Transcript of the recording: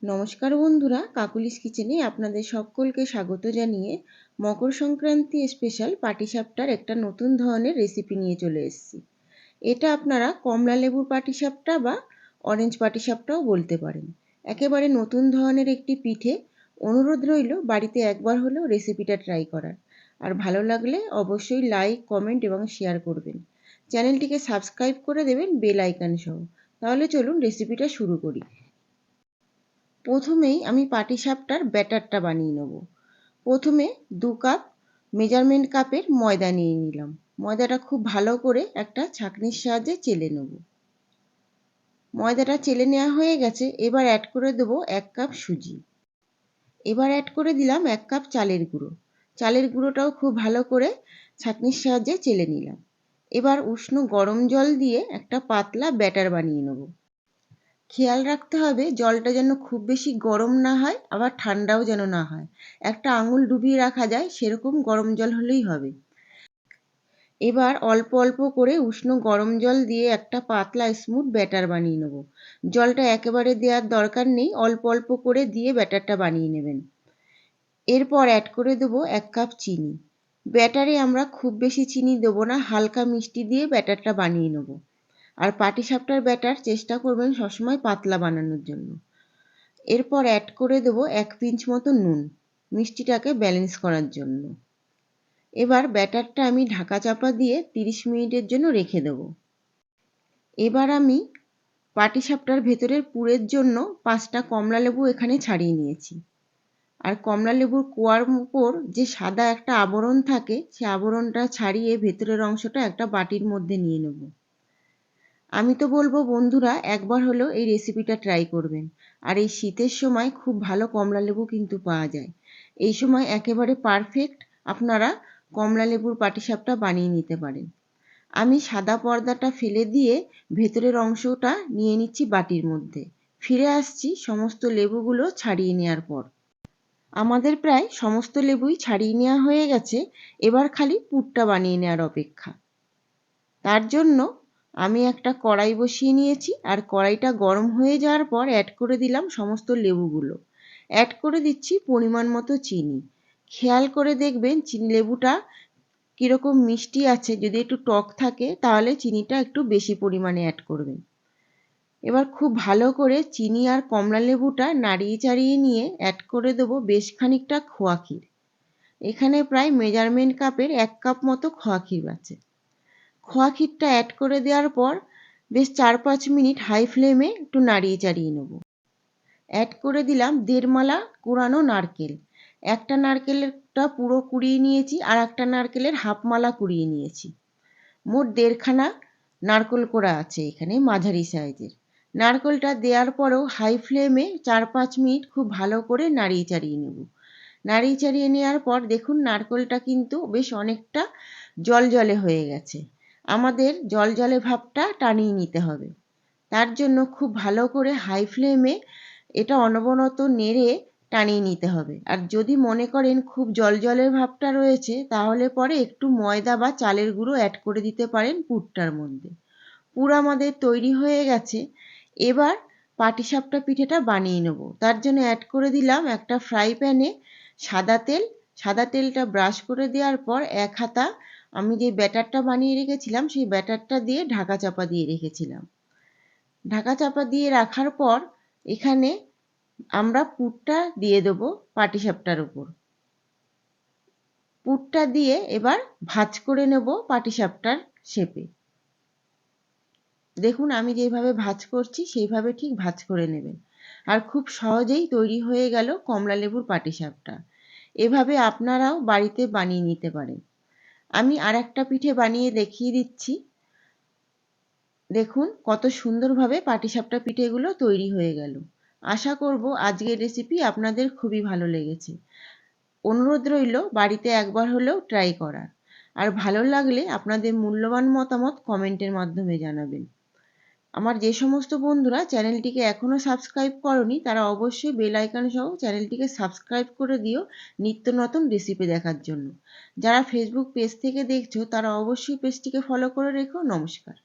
নমস্কার বন্ধুরা, কাকুলিস কিচেনে আপনাদের সকলকে স্বাগত জানিয়ে মকর সংক্রান্তি স্পেশাল পাটিসাপটার একটা নতুন ধরনের রেসিপি নিয়ে চলে এসেছি। এটা আপনারা কমলা লেবুর পাটিসাপটা বা অরেঞ্জ পাটিসাপটাও বলতে পারেন। একেবারে নতুন ধরনের একটি পিঠে। অনুরোধ রইল বাড়িতে একবার হলেও রেসিপিটা ট্রাই করার। আর ভালো লাগলে অবশ্যই লাইক, কমেন্ট এবং শেয়ার করবেন। চ্যানেলটিকে সাবস্ক্রাইব করে দেবেন বেল আইকন সহ। তাহলে চলুন রেসিপিটা শুরু করি। প্রথমেই আমি পাটিসাপটার ব্যাটারটা বানিয়ে নেব। প্রথমে 2 কাপ মেজারমেন্ট কাপের ময়দা নিয়ে নিলাম। ময়দাটা খুব ভালো করে একটা ছাঁকনির সাহায্যে চেলে নেব। ময়দাটা চেলে নেওয়া হয়ে গেছে। এবার অ্যাড করে দেব 1 কাপ সুজি। এবার অ্যাড করে দিলাম 1 কাপ চালের গুঁড়ো। চালের গুঁড়োটাও খুব ভালো করে ছাঁকনির সাহায্যে চেলে নিলাম। এবার উষ্ণ গরম জল দিয়ে একটা পাতলা ব্যাটার বানিয়ে নেব। খেয়াল রাখতে হবে জলটা যেন খুব বেশি গরম না হয়, আবার ঠান্ডাও যেন না হয়। একটা আঙুল ডুবিয়ে রাখা যায় সেরকম গরম জল হলেই হবে। এবার অল্প অল্প করে উষ্ণ গরম জল দিয়ে একটা পাতলা স্মুথ ব্যাটার বানিয়ে নেব। জলটা একেবারে দেওয়ার দরকার নেই, অল্প অল্প করে দিয়ে ব্যাটারটা বানিয়ে নেবেন। এরপর অ্যাড করে দেবো 1 কাপ চিনি। ব্যাটারে আমরা খুব বেশি চিনি দেবো না, হালকা মিষ্টি দিয়ে ব্যাটারটা বানিয়ে নেব। আর পাটিসাপটার ব্যাটার চেষ্টা করবেন সবসময় পাতলা বানানোর জন্য। এরপর অ্যাড করে দেবো 1 পিঞ্চ মতো নুন, মিষ্টিটাকে ব্যালেন্স করার জন্য। এবার ব্যাটারটা আমি ঢাকা চাপা দিয়ে 30 মিনিটের জন্য রেখে দেব। এবার আমি পাটিসাপটার ভেতরের পুরের জন্য 5টা কমলা লেবু এখানে ছাড়িয়ে নিয়েছি। আর কমলা লেবুর কোয়ার উপর যে সাদা একটা আবরণ থাকে, সে আবরণটা ছাড়িয়ে ভেতরের অংশটা একটা বাটির মধ্যে নিয়ে নেব। আমি তো বলবো বন্ধুরা একবার হলেও এই রেসিপিটা ট্রাই করবেন। আর এই শীতের সময় খুব ভালো কমলা লেবু কিন্তু পাওয়া যায়। এই সময় একেবারে পারফেক্ট আপনারা কমলা লেবুর পাটিসাপটা বানিয়ে নিতে পারেন। আমি সাদা পর্দাটা ফেলে দিয়ে ভেতরের অংশটা নিয়ে নিচ্ছি বাটির মধ্যে। ফিরে আসছি সমস্ত লেবুগুলো ছাড়িয়ে নেওয়ার পর। আমাদের প্রায় সমস্ত লেবুই ছাড়িয়ে নেওয়া হয়ে গেছে। এবার খালি পুরটা বানিয়ে নেওয়ার অপেক্ষা। তার জন্য আমি একটা কড়াই বসিয়ে নিয়েছি, আর কড়াইটা গরম হয়ে যাওয়ার পর অ্যাড করে দিলাম সমস্ত লেবুগুলো। অ্যাড করে দিচ্ছি পরিমাণ মতো চিনি। খেয়াল করে দেখবেন চিনি লেবুটা কীরকম মিষ্টি আছে। যদি একটু টক থাকে তাহলে চিনিটা একটু বেশি পরিমাণে অ্যাড করবেন। এবার খুব ভালো করে চিনি আর কমলা লেবুটা নাড়িয়ে চাড়িয়ে নিয়ে অ্যাড করে দেবো বেশ খানিকটা খোয়া ক্ষীর। এখানে প্রায় মেজারমেন্ট কাপের 1 কাপ মতো খোয়া ক্ষীর আছে। খোয়া ক্ষীরটা অ্যাড করে দেওয়ার পর বেশ 4-5 মিনিট হাই ফ্লেমে একটু নাড়িয়ে চাড়িয়ে নেব। অ্যাড করে দিলাম 1.5 মালা কোরানো নারকেল। একটা নারকেলটা পুরো কুড়িয়ে নিয়েছি, আর একটা নারকেলের হাফ মালা কুড়িয়ে নিয়েছি। মোট 1.5 খানা নারকেল কোড়া আছে এখানে, মাঝারি সাইজের। নারকেলটা দেওয়ার পরেও হাই ফ্লেমে 4-5 মিনিট খুব ভালো করে নাড়িয়ে চাড়িয়ে নেব। নাড়িয়ে চাড়িয়ে নেওয়ার পর দেখুন নারকেলটা কিন্তু বেশ অনেকটা জলজলে হয়ে গেছে। আমাদের জলজলে ভাবটা টানিয়ে নিতে হবে। তার জন্য খুব ভালো করে হাই ফ্লেমে এটা অনবরত নেড়ে টানিয়ে নিতে হবে। আর যদি মনে করেন খুব জলজলের ভাবটা রয়েছে তাহলে পরে একটু ময়দা বা চালের গুঁড়ো অ্যাড করে দিতে পারেন পুরটার মধ্যে। পুর আমাদের তৈরি হয়ে গেছে। এবার পাটিসাপটা পিঠেটা বানিয়ে নেব। তার জন্য অ্যাড করে দিলাম একটা ফ্রাই প্যানে সাদা তেল। সাদা তেলটা ব্রাশ করে দেওয়ার পর 1 হাতা আমি যে ব্যাটারটা বানিয়ে রেখেছিলাম সেই ব্যাটারটা দিয়ে ঢাকা চাপা দিয়ে রেখেছিলাম। ঢাকা চাপা দিয়ে রাখার পর এখানে আমরা পুরটা দিয়ে দেবো পাটিসাপটার উপর। পুরটা দিয়ে এবার ভাঁজ করে নেব পাটিসাপটার শেপে। দেখুন আমি যেভাবে ভাঁজ করছি সেইভাবে ঠিক ভাঁজ করে নেবেন। আর খুব সহজেই তৈরি হয়ে গেল কমলা লেবুর পাটিসাপটা। এভাবে আপনারাও বাড়িতে বানিয়ে নিতে পারেন। আমি আর একটা পিঠে বানিয়ে দেখিয়ে দিচ্ছি। দেখুন কত সুন্দরভাবে পাটিসাপটা পিঠেগুলো তৈরি হয়ে গেল। আশা করব আজকের রেসিপি আপনাদের খুবই ভালো লেগেছে। অনুরোধ রইল বাড়িতে একবার হলেও ট্রাই করার। আর ভালো লাগলে আপনাদের মূল্যবান মতামত কমেন্টের মাধ্যমে জানাবেন। আমার যে সমস্ত বন্ধুরা চ্যানেলটিকে এখনও সাবস্ক্রাইব করনি তারা অবশ্যই বেল আইকন সহ চ্যানেলটিকে সাবস্ক্রাইব করে দিও নিত্য নতুন রেসিপি দেখার জন্য। যারা ফেসবুক পেজ থেকে দেখছো তারা অবশ্যই পেজটিকে ফলো করে রেখো। নমস্কার।